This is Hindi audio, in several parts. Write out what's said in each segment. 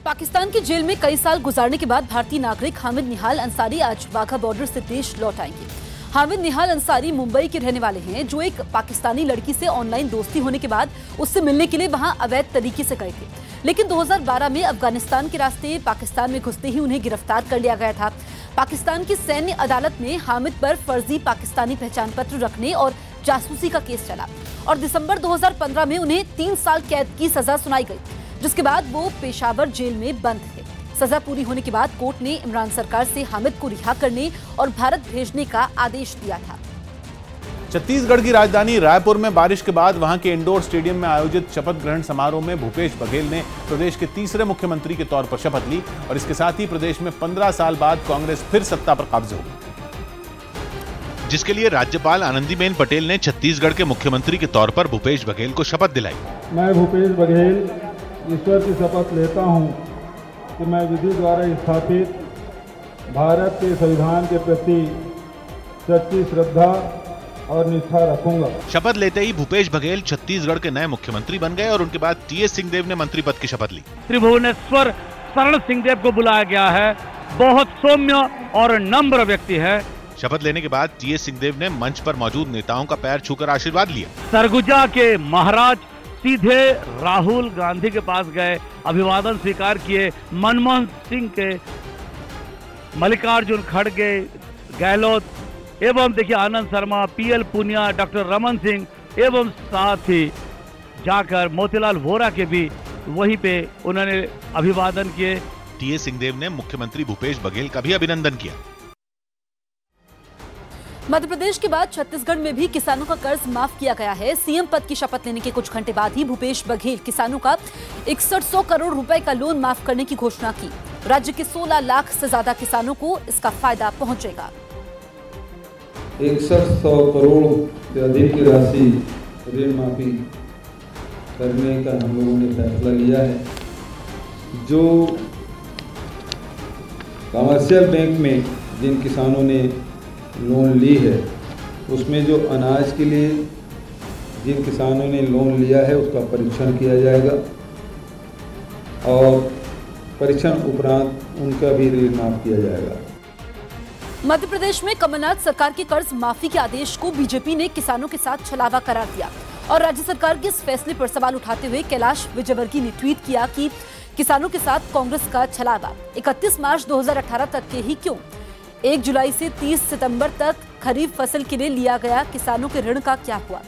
पाकिस्तान की जेल में कई साल गुजारने के बाद भारतीय नागरिक हामिद निहाल अंसारी आज वाघा बॉर्डर से देश लौट आएंगे। हामिद निहाल अंसारी मुंबई के रहने वाले हैं, जो एक पाकिस्तानी लड़की से ऑनलाइन दोस्ती होने के बाद उससे मिलने के लिए वहां अवैध तरीके से गए थे, लेकिन 2012 में अफगानिस्तान के रास्ते पाकिस्तान में घुसते ही उन्हें गिरफ्तार कर लिया गया था। पाकिस्तान की सैन्य अदालत में हामिद पर फर्जी पाकिस्तानी पहचान पत्र रखने और जासूसी का केस चला और दिसंबर 2015 में उन्हें 3 साल कैद की सजा सुनाई गई, जिसके बाद वो पेशावर जेल में बंद थे। सजा पूरी होने के बाद कोर्ट ने इमरान सरकार से हामिद को रिहा करने और भारत भेजने का आदेश दिया था। छत्तीसगढ़ की राजधानी रायपुर में बारिश के बाद वहां के इंडोर स्टेडियम में आयोजित शपथ ग्रहण समारोह में भूपेश बघेल ने प्रदेश के तीसरे मुख्यमंत्री के तौर पर शपथ ली और इसके साथ ही प्रदेश में 15 साल बाद कांग्रेस फिर सत्ता पर काबिज हो गई, जिसके लिए राज्यपाल आनंदीबेन पटेल ने छत्तीसगढ़ के मुख्यमंत्री के तौर पर भूपेश बघेल को शपथ दिलाई। मैं भूपेश बघेल ईश्वर की शपथ लेता हूं कि मैं विधि द्वारा स्थापित भारत के संविधान के प्रति सच्ची श्रद्धा और निष्ठा रखूंगा। शपथ लेते ही भूपेश बघेल छत्तीसगढ़ के नए मुख्यमंत्री बन गए और उनके बाद टीएस सिंहदेव ने मंत्री पद की शपथ ली। त्रिभुवनेश्वर शरण सिंहदेव को बुलाया गया है, बहुत सौम्य और नम्र व्यक्ति है। शपथ लेने के बाद टीएस सिंहदेव ने मंच पर मौजूद नेताओं का पैर छूकर आशीर्वाद लिया। सरगुजा के महाराज सीधे राहुल गांधी के पास गए, अभिवादन स्वीकार किए। मनमोहन सिंह के, मल्लिकार्जुन खड़गे, गहलोत एवं देखिए आनंद शर्मा, पीएल पुनिया, डॉक्टर रमन सिंह एवं साथ ही जाकर मोतीलाल वोरा के भी वहीं पे उन्होंने अभिवादन किए। टीएस सिंहदेव ने मुख्यमंत्री भूपेश बघेल का भी अभिनंदन किया। मध्य प्रदेश के बाद छत्तीसगढ़ में भी किसानों का कर्ज माफ किया गया है। सीएम पद की शपथ लेने के कुछ घंटे बाद ही भूपेश बघेल किसानों का 6100 करोड़ रुपए का लोन माफ करने की घोषणा की। राज्य के 16 लाख से ज्यादा किसानों को इसका फायदा पहुंचेगा। 6100 करोड़ से अधिक की राशि ऋण माफी करने का हम लोगों ने फैसला लिया है। जो कमर्शियल बैंक में जिन किसानों ने लोन ली है, उसमें जो अनाज के लिए जिन किसानों ने लोन लिया है उसका परीक्षण किया जाएगा और परीक्षण उपरांत उनका भी ऋण माफ किया जाएगा। मध्य प्रदेश में कमलनाथ सरकार के कर्ज माफी के आदेश को बीजेपी ने किसानों के साथ छलावा करार दिया और राज्य सरकार के इस फैसले पर सवाल उठाते हुए कैलाश विजयवर्गीय ने ट्वीट किया कि किसानों के साथ कांग्रेस का छलावा 31 मार्च 2018 तक के ही क्यों, 1 जुलाई से 30 सितंबर तक खरीफ फसल के लिए लिया गया किसानों के ऋण का क्या हुआ।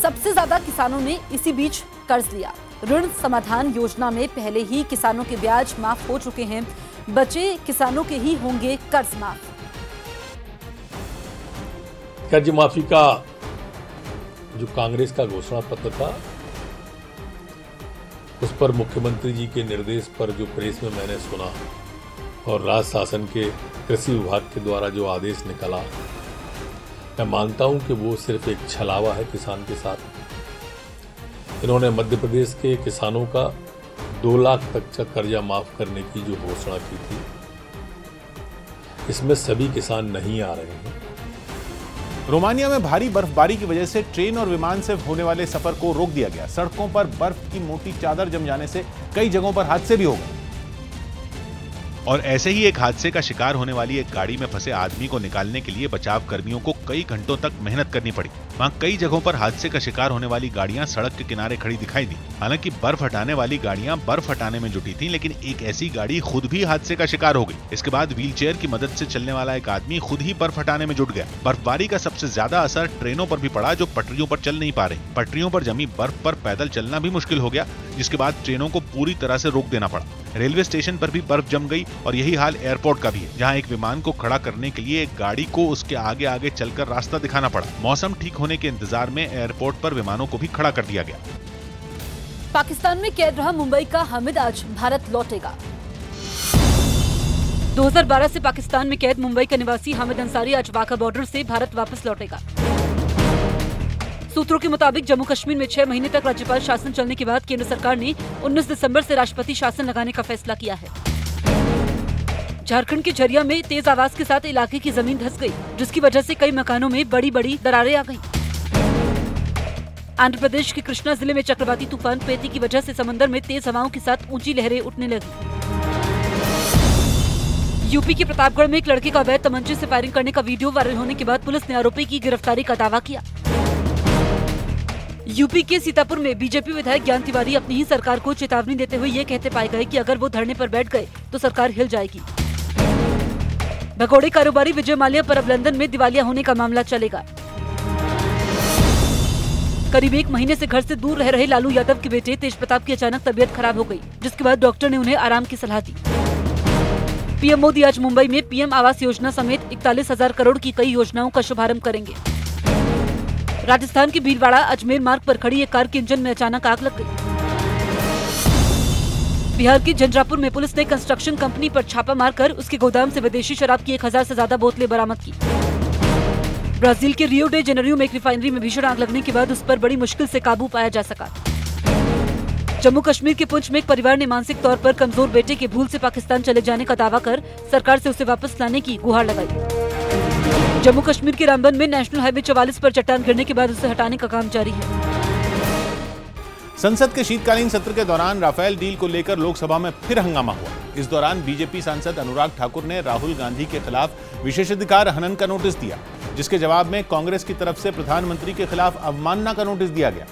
सबसे ज्यादा किसानों ने इसी बीच कर्ज लिया। ऋण समाधान योजना में पहले ही किसानों के ब्याज माफ हो चुके हैं, बचे किसानों के ही होंगे कर्ज माफ। कर्ज माफी का जो कांग्रेस का घोषणा पत्र था, उस पर मुख्यमंत्री जी के निर्देश पर जो प्रेस में मैंने सुना और राज्य शासन के कृषि विभाग के द्वारा जो आदेश निकला, मैं मानता हूं कि वो सिर्फ एक छलावा है किसान के साथ। इन्होंने मध्य प्रदेश के किसानों का 2 लाख तक का कर्जा माफ करने की जो घोषणा की थी, इसमें सभी किसान नहीं आ रहे हैं। रोमानिया में भारी बर्फबारी की वजह से ट्रेन और विमान से होने वाले सफर को रोक दिया गया। सड़कों पर बर्फ की मोटी चादर जम जाने से कई जगहों पर हादसे भी हो गए और ऐसे ही एक हादसे का शिकार होने वाली एक गाड़ी में फंसे आदमी को निकालने के लिए बचाव कर्मियों को कई घंटों तक मेहनत करनी पड़ी। वहां कई जगहों पर हादसे का शिकार होने वाली गाड़ियां सड़क के किनारे खड़ी दिखाई दी। हालांकि बर्फ हटाने वाली गाड़ियां बर्फ हटाने में जुटी थीं, लेकिन एक ऐसी गाड़ी खुद भी हादसे का शिकार हो गई। इसके बाद व्हीलचेयर की मदद से चलने वाला एक आदमी खुद ही बर्फ हटाने में जुट गया। बर्फबारी का सबसे ज्यादा असर ट्रेनों पर भी पड़ा, जो पटरियों पर चल नहीं पा रही। पटरियों पर जमी बर्फ पर पैदल चलना भी मुश्किल हो गया, जिसके बाद ट्रेनों को पूरी तरह से रोक देना पड़ा। रेलवे स्टेशन पर भी बर्फ जम गई और यही हाल एयरपोर्ट का भी है, जहां एक विमान को खड़ा करने के लिए एक गाड़ी को उसके आगे आगे चलकर रास्ता दिखाना पड़ा। मौसम ठीक होने के इंतजार में एयरपोर्ट पर विमानों को भी खड़ा कर दिया गया। पाकिस्तान में कैद रहा मुंबई का हामिद आज भारत लौटेगा। 2012 से पाकिस्तान में कैद मुंबई का निवासी हामिद अंसारी आज वाघा बॉर्डर से भारत वापस लौटेगा। सूत्रों के मुताबिक जम्मू कश्मीर में 6 महीने तक राज्यपाल शासन चलने के बाद केंद्र सरकार ने 19 दिसंबर से राष्ट्रपति शासन लगाने का फैसला किया है। झारखंड के झरिया में तेज आवाज के साथ इलाके की जमीन धंस गई, जिसकी वजह से कई मकानों में बड़ी बड़ी दरारें आ गईं। आंध्र प्रदेश के कृष्णा जिले में चक्रवाती तूफान पेती की वजह से समंदर में तेज हवाओं के साथ ऊंची लहरें उठने लगी। यूपी के प्रतापगढ़ में एक लड़के का अवैध तमंचे से फायरिंग करने का वीडियो वायरल होने के बाद पुलिस ने आरोपी की गिरफ्तारी का दावा किया। यूपी के सीतापुर में बीजेपी विधायक ज्ञान तिवारी अपनी ही सरकार को चेतावनी देते हुए ये कहते पाए गए कि अगर वो धरने पर बैठ गए तो सरकार हिल जाएगी। भगोड़े कारोबारी विजय माल्या पर अब लंदन में दिवालिया होने का मामला चलेगा। करीब 1 महीने से घर से दूर रह रहे लालू यादव के बेटे तेज प्रताप की अचानक तबीयत खराब हो गई, जिसके बाद डॉक्टर ने उन्हें आराम की सलाह दी। पीएम मोदी आज मुंबई में पीएम आवास योजना समेत 41,000 करोड़ की कई योजनाओं का शुभारंभ करेंगे। राजस्थान के भीलवाड़ा अजमेर मार्ग पर खड़ी एक कार के इंजन में अचानक आग लग गई। बिहार के झंझारपुर में पुलिस ने कंस्ट्रक्शन कंपनी पर छापा मारकर उसके गोदाम से विदेशी शराब की 1000 से ज्यादा बोतलें बरामद की। ब्राजील के रियो डे जेनेरियो में एक रिफाइनरी में भीषण आग लगने के बाद उस पर बड़ी मुश्किल से काबू पाया जा सका। जम्मू कश्मीर के पुंछ में एक परिवार ने मानसिक तौर पर कमजोर बेटे के भूल से पाकिस्तान चले जाने का दावा कर सरकार से उसे वापस लाने की गुहार लगाई। जम्मू कश्मीर के रामबन में नेशनल हाईवे 44 पर चट्टान गिरने के बाद उसे हटाने का काम जारी है। संसद के शीतकालीन सत्र के दौरान राफेल डील को लेकर लोकसभा में फिर हंगामा हुआ। इस दौरान बीजेपी सांसद अनुराग ठाकुर ने राहुल गांधी के खिलाफ विशेषाधिकार हनन का नोटिस दिया, जिसके जवाब में कांग्रेस की तरफ से प्रधानमंत्री के खिलाफ अवमानना का नोटिस दिया गया।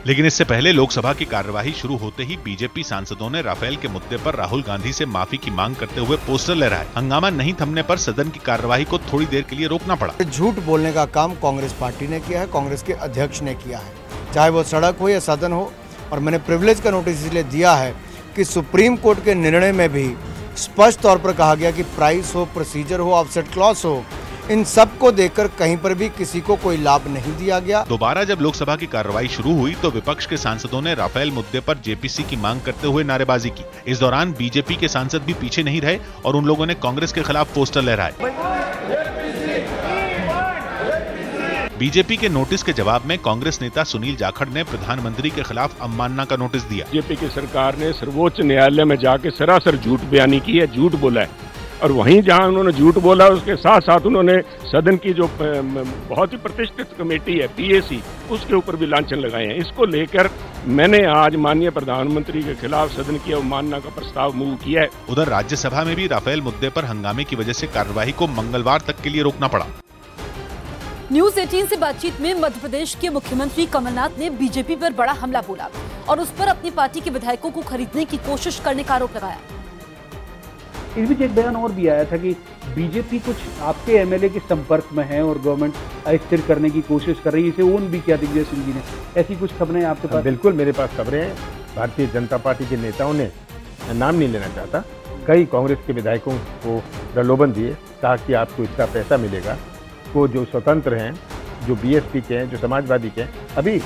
लेकिन इससे पहले लोकसभा की कार्यवाही शुरू होते ही बीजेपी सांसदों ने राफेल के मुद्दे पर राहुल गांधी से माफी की मांग करते हुए पोस्टर लहराए। हंगामा नहीं थमने पर सदन की कार्यवाही को थोड़ी देर के लिए रोकना पड़ा। झूठ बोलने का काम कांग्रेस पार्टी ने किया है, कांग्रेस के अध्यक्ष ने किया है, चाहे वो सड़क हो या सदन हो। और मैंने प्रिविलेज का नोटिस इसलिए दिया है कि सुप्रीम कोर्ट के निर्णय में भी स्पष्ट तौर पर कहा गया कि प्राइस हो, प्रोसीजर हो, ऑफसेट क्लॉज हो, इन सब को देखकर कहीं पर भी किसी को कोई लाभ नहीं दिया गया। दोबारा जब लोकसभा की कार्रवाई शुरू हुई तो विपक्ष के सांसदों ने राफेल मुद्दे पर जेपीसी की मांग करते हुए नारेबाजी की। इस दौरान बीजेपी के सांसद भी पीछे नहीं रहे और उन लोगों ने कांग्रेस के खिलाफ पोस्टर लहराए। बीजेपी के नोटिस के जवाब में कांग्रेस नेता सुनील जाखड़ ने प्रधानमंत्री के खिलाफ अवमानना का नोटिस दिया। बीजेपी की सरकार ने सर्वोच्च न्यायालय में जाके सरासर झूठ बयानी की है, झूठ बोला है। और वहीं जहां उन्होंने झूठ बोला उसके साथ साथ उन्होंने सदन की जो बहुत ही प्रतिष्ठित कमेटी है पीएसी, उसके ऊपर भी लांछन लगाए हैं। इसको लेकर मैंने आज माननीय प्रधानमंत्री के खिलाफ सदन की अवमानना का प्रस्ताव मूव किया है। उधर राज्यसभा में भी राफेल मुद्दे पर हंगामे की वजह से कार्यवाही को मंगलवार तक के लिए रोकना पड़ा। न्यूज 18 से बातचीत में मध्य प्रदेश के मुख्यमंत्री कमलनाथ ने बीजेपी पर बड़ा हमला बोला और उस पर अपनी पार्टी के विधायकों को खरीदने की कोशिश करने का आरोप लगाया। इस बीच एक बयान और भी आया था कि बीजेपी कुछ आपके एमएलए के संपर्क में है और गवर्नमेंट अस्थिर करने की कोशिश कर रही है। इसे ओन भी किया दिग्विजय सिंह जी ने। ऐसी कुछ खबरें आपके पास? बिल्कुल मेरे पास खबरें हैं। भारतीय जनता पार्टी के नेताओं ने, नाम नहीं लेना चाहता, कई कांग्रेस के विधायकों को प्रलोभन दिए ताकि आपको इतना पैसा मिलेगा। वो जो स्वतंत्र हैं, जो बीएसपी के हैं, जो समाजवादी के हैं, अभी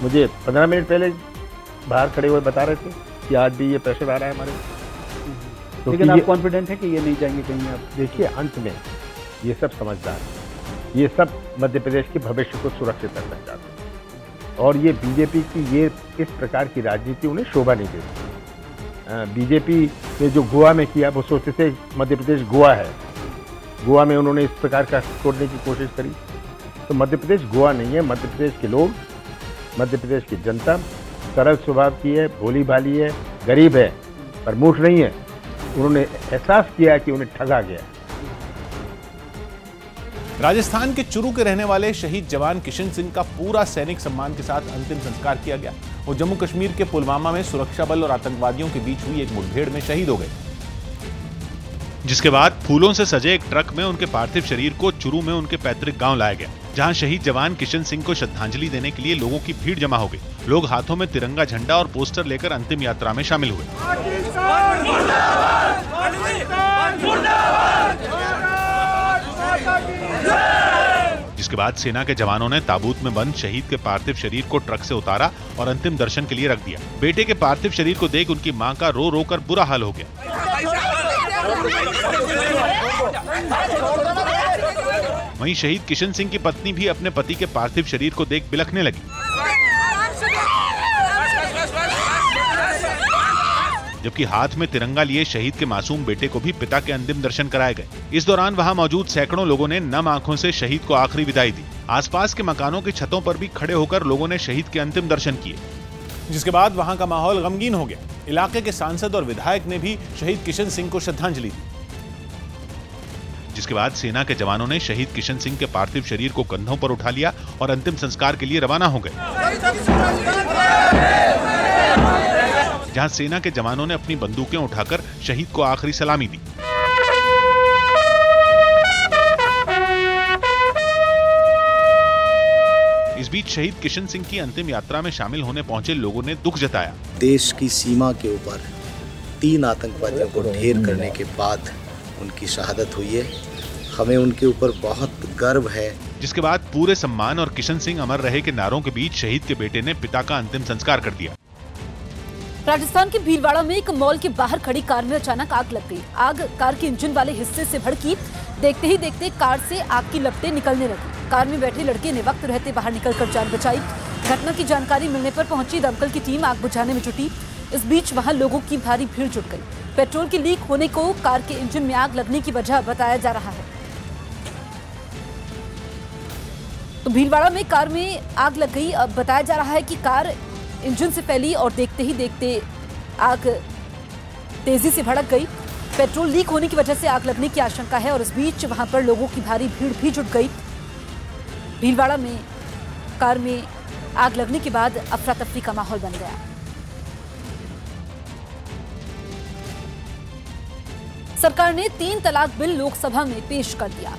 मुझे 15 मिनट पहले बाहर खड़े हुए बता रहे थे कि आज भी ये प्रेशर आ रहा है हमारे। तो लेकिन आप कॉन्फिडेंट है कि ये नहीं जाएंगे कहीं? आप देखिए, अंत में ये सब समझदार हैं, ये सब मध्य प्रदेश के भविष्य को सुरक्षित रखना चाहते हैं और ये बीजेपी की ये इस प्रकार की राजनीति उन्हें शोभा नहीं देती। बीजेपी ने जो गोवा में किया वो सोचते थे मध्य प्रदेश गोवा है, गोवा में उन्होंने इस प्रकार का छोड़ने की कोशिश करी। तो मध्य प्रदेश गोवा नहीं है। मध्य प्रदेश के लोग, मध्य प्रदेश की जनता सरल स्वभाव की है, भोली भाली है, गरीब है, पर मूर्ख नहीं है। उन्होंने एहसास किया कि उन्हें ठगा गया। राजस्थान के चुरू के रहने वाले शहीद जवान किशन सिंह का पूरा सैनिक सम्मान के साथ अंतिम संस्कार किया गया। वो जम्मू कश्मीर के पुलवामा में सुरक्षा बल और आतंकवादियों के बीच हुई एक मुठभेड़ में शहीद हो गए, जिसके बाद फूलों से सजे एक ट्रक में उनके पार्थिव शरीर को चुरू में उनके पैतृक गांव लाया गया, जहां शहीद जवान किशन सिंह को श्रद्धांजलि देने के लिए लोगों की भीड़ जमा हो गई। लोग हाथों में तिरंगा झंडा और पोस्टर लेकर अंतिम यात्रा में शामिल हुए। जिसके बाद सेना के जवानों ने ताबूत में बंद शहीद के पार्थिव शरीर को ट्रक से उतारा और अंतिम दर्शन के लिए रख दिया। बेटे के पार्थिव शरीर को देख उनकी मां का रो रो कर बुरा हाल हो गया। वहीं शहीद किशन सिंह की पत्नी भी अपने पति के पार्थिव शरीर को देख बिलखने लगी। जबकि हाथ में तिरंगा लिए शहीद के मासूम बेटे को भी पिता के अंतिम दर्शन कराए गए। इस दौरान वहां मौजूद सैकड़ों लोगों ने नम आंखों से शहीद को आखिरी विदाई दी। आसपास के मकानों की छतों पर भी खड़े होकर लोगों ने शहीद के अंतिम दर्शन किए। जिसके बाद वहां का माहौल गमगीन हो गया। इलाके के सांसद और विधायक ने भी शहीद किशन सिंह को श्रद्धांजलि दी, जिसके बाद सेना के जवानों ने शहीद किशन सिंह के पार्थिव शरीर को कंधों पर उठा लिया और अंतिम संस्कार के लिए रवाना हो गए, जहां सेना के जवानों ने अपनी बंदूकें उठाकर शहीद को आखिरी सलामी दी। इस बीच शहीद किशन सिंह की अंतिम यात्रा में शामिल होने पहुंचे लोगों ने दुख जताया। देश की सीमा के ऊपर 3 आतंकवादियों को ढेर करने के बाद उनकी शहादत हुई है। हमें उनके ऊपर बहुत गर्व है। जिसके बाद पूरे सम्मान और किशन सिंह अमर रहे के नारों के बीच शहीद के बेटे ने पिता का अंतिम संस्कार कर दिया। राजस्थान के भीलवाड़ा में एक मॉल के बाहर खड़ी कार में अचानक आग लग गई। आग कार के इंजन वाले हिस्से से भड़की। देखते ही देखते कार से आग की लपटें निकलने लगी। कार में बैठे लड़के ने वक्त रहते बाहर निकलकर जान बचाई। घटना की जानकारी मिलने पर पहुंची दमकल की टीम आग बुझाने में जुटी। इस बीच वहां लोगों की भारी भीड़ जुट गई। पेट्रोल की लीक होने को कार के इंजन में आग लगने की वजह बताया जा रहा है। तो भीलवाड़ा में कार में आग लग गई। अब बताया जा रहा है कि कार इंजन से फैली और देखते ही देखते आग तेजी से भड़क गई। पेट्रोल लीक होने की वजह से आग लगने की आशंका है और इस बीच वहां पर लोगों की भारी भीड़ भी जुट गई। भीलवाड़ा में कार में आग लगने के बाद अफरा तफरी का माहौल बन गया। सरकार ने 3 तलाक बिल लोकसभा में पेश कर दिया।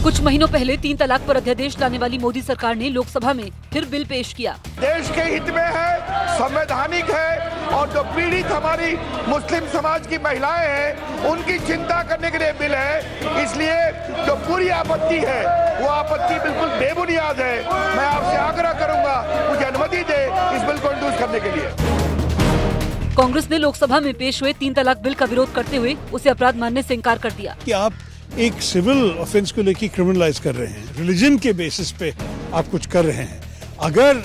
कुछ महीनों पहले 3 तलाक पर अध्यादेश लाने वाली मोदी सरकार ने लोकसभा में फिर बिल पेश किया। देश के हित में है, संवैधानिक है और जो पीड़ित हमारी मुस्लिम समाज की महिलाएं हैं उनकी चिंता करने के लिए बिल है। इसलिए जो पूरी आपत्ति है वो आपत्ति बिल्कुल बेबुनियाद है। मैं आपसे आग्रह करूंगा मुझे अनुमति दे इस बिल को इंट्रोड्यूस करने के लिए। कांग्रेस ने लोकसभा में पेश हुए 3 तलाक बिल का विरोध करते हुए उसे अपराध मानने से इनकार कर दिया। कि आप एक सिविल ऑफेंस को लेकर क्रिमिनलाइज कर रहे हैं, रिलीजन के बेसिस पे आप कुछ कर रहे हैं। अगर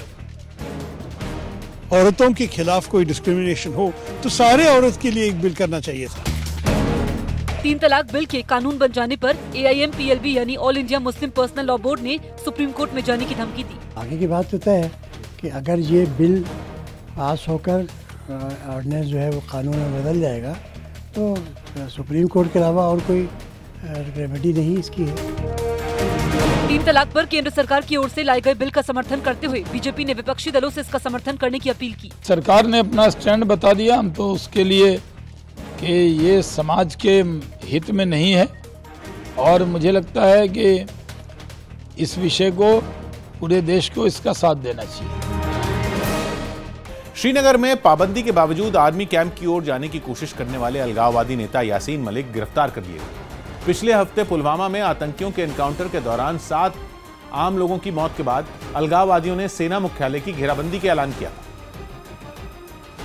औरतों के खिलाफ कोई डिस्क्रिमिनेशन हो तो सारे औरत के लिए एक बिल करना चाहिए था। 3 तलाक बिल के कानून बन जाने पर AIMPLB यानी all India Muslim personal law board ने सुप्रीम कोर्ट में जाने की धमकी दी। आगे की बात होता है कि अगर ये बिल पास होकर ऑर्डिनेंस जो है वो कानून में बदल जाएगा तो सुप्रीम कोर्ट के अलावा और कोई रेमेडी नहीं इसकी है। 3 तलाक पर केंद्र सरकार की ओर से लाए गए बिल का समर्थन करते हुए बीजेपी ने विपक्षी दलों से इसका समर्थन करने की अपील की। सरकार ने अपना स्टैंड बता दिया, हम तो उसके लिए कि ये समाज के हित में नहीं है और मुझे लगता है कि इस विषय को पूरे देश को इसका साथ देना चाहिए। श्रीनगर में पाबंदी के बावजूद आर्मी कैंप की ओर जाने की कोशिश करने वाले अलगाववादी नेता यासीन मलिक गिरफ्तार कर लिए गए। पिछले हफ्ते पुलवामा में आतंकियों के एनकाउंटर के दौरान 7 आम लोगों की मौत के बाद अलगाववादियों ने सेना मुख्यालय की घेराबंदी का ऐलान किया।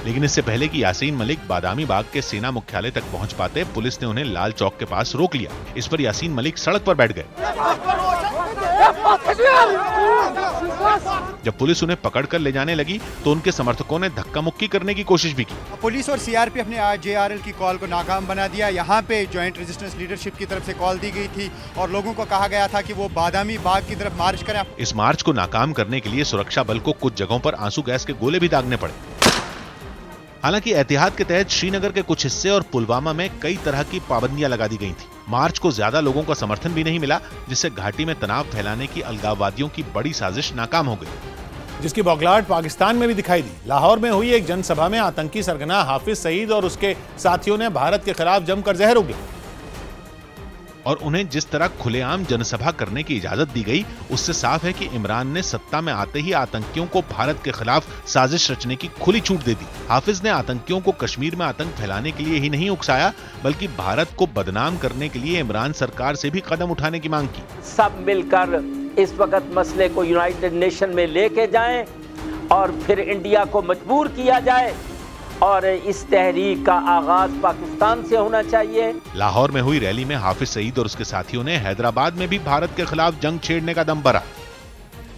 लेकिन इससे पहले कि यासीन मलिक बादामी बाग के सेना मुख्यालय तक पहुंच पाते, पुलिस ने उन्हें लाल चौक के पास रोक लिया। इस पर यासीन मलिक सड़क पर बैठ गए। जब पुलिस उन्हें पकड़कर ले जाने लगी तो उनके समर्थकों ने धक्का मुक्की करने की कोशिश भी की। पुलिस और CRPF ने JRL की कॉल को नाकाम बना दिया। यहाँ पे ज्वाइंट रेजिस्टेंस लीडरशिप की तरफ से कॉल दी गई थी और लोगों को कहा गया था कि वो बादामी बाग की तरफ मार्च करें। इस मार्च को नाकाम करने के लिए सुरक्षा बल को कुछ जगहों पर आंसू गैस के गोले भी दागने पड़े। हालांकि एहतियात के तहत श्रीनगर के कुछ हिस्से और पुलवामा में कई तरह की पाबंदियां लगा दी गई थी। मार्च को ज्यादा लोगों का समर्थन भी नहीं मिला, जिससे घाटी में तनाव फैलाने की अलगाववादियों की बड़ी साजिश नाकाम हो गई, जिसकी बौखलाहट पाकिस्तान में भी दिखाई दी। लाहौर में हुई एक जनसभा में आतंकी सरगना हाफिज सईद और उसके साथियों ने भारत के खिलाफ जमकर जहर उगला और उन्हें जिस तरह खुलेआम जनसभा करने की इजाजत दी गई, उससे साफ है कि इमरान ने सत्ता में आते ही आतंकियों को भारत के खिलाफ साजिश रचने की खुली छूट दे दी। हाफिज ने आतंकियों को कश्मीर में आतंक फैलाने के लिए ही नहीं उकसाया, बल्कि भारत को बदनाम करने के लिए इमरान सरकार से भी कदम उठाने की मांग की। सब मिलकर इस वक्त मसले को यूनाइटेड नेशन में लेके जाएं और फिर इंडिया को मजबूर किया जाए और इस तहरीक का आगाज पाकिस्तान से होना चाहिए। लाहौर में हुई रैली में हाफिज सईद और उसके साथियों ने हैदराबाद में भी भारत के खिलाफ जंग छेड़ने का दम भरा,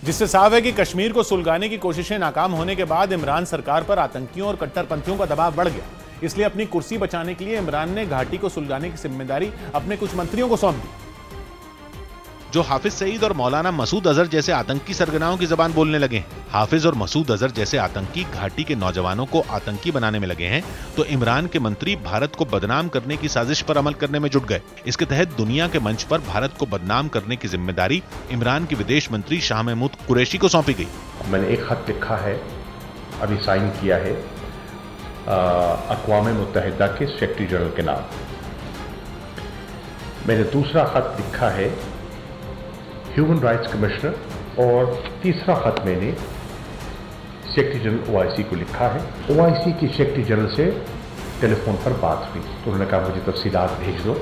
जिससे साफ है कि कश्मीर को सुलगाने की कोशिशें नाकाम होने के बाद इमरान सरकार पर आतंकियों और कट्टरपंथियों का दबाव बढ़ गया। इसलिए अपनी कुर्सी बचाने के लिए इमरान ने घाटी को सुलगाने की जिम्मेदारी अपने कुछ मंत्रियों को सौंप दी। जो हाफिज सईद और मौलाना मसूद अजहर जैसे आतंकी सरगनाओं की जबान बोलने लगे हैं। हाफिज और मसूद अजहर जैसे आतंकी घाटी के नौजवानों को आतंकी बनाने में लगे हैं, तो इमरान के मंत्री भारत को बदनाम करने की साजिश पर अमल करने में जुट गए। इसके तहत दुनिया के मंच पर भारत को बदनाम करने की जिम्मेदारी इमरान के विदेश मंत्री शाह महमूद कुरैशी को सौंपी गई। मैंने एक खत लिखा है, अभी साइन किया है अक़वाम मुत्तहिदा के सेक्रेटरी जनरल के नाम। मैंने दूसरा खत लिखा है ह्यूमन राइट्स कमिश्नर, और तीसरा खत मैंने सेक्रेटरी जनरल ओआईसी को लिखा है। ओआईसी की सेक्रेटरी जनरल से टेलीफोन पर बात हुई तो उन्होंने कहा मुझे तफसीलात भेज दो।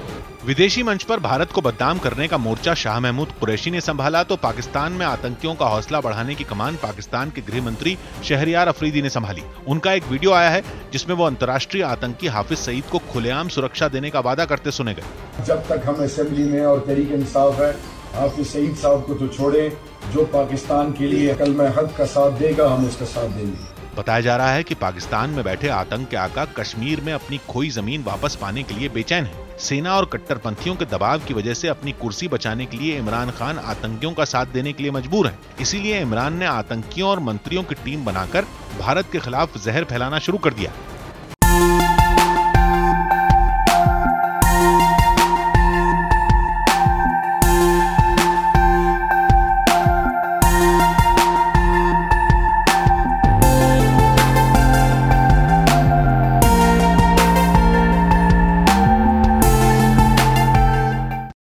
विदेशी मंच पर भारत को बदनाम करने का मोर्चा शाह महमूद कुरैशी ने संभाला तो पाकिस्तान में आतंकियों का हौसला बढ़ाने की कमान पाकिस्तान के गृह मंत्री शहरयार अफरीदी ने संभाली। उनका एक वीडियो आया है जिसमें वो अंतर्राष्ट्रीय आतंकी हाफिज सईद को खुलेआम सुरक्षा देने का वादा करते सुने गए। जब तक हम असेंबली में और तहरीक इंसाफ है, हाफिज सईद साहब को तो छोड़े, जो पाकिस्तान के लिए कलमा हक का साथ देगा हम उसका साथ देंगे। बताया जा रहा है कि पाकिस्तान में बैठे आतंक के आका कश्मीर में अपनी खोई जमीन वापस पाने के लिए बेचैन है। सेना और कट्टरपंथियों के दबाव की वजह से अपनी कुर्सी बचाने के लिए इमरान खान आतंकियों का साथ देने के लिए मजबूर है। इसीलिए इमरान ने आतंकियों और मंत्रियों की टीम बनाकर भारत के खिलाफ जहर फैलाना शुरू कर दिया।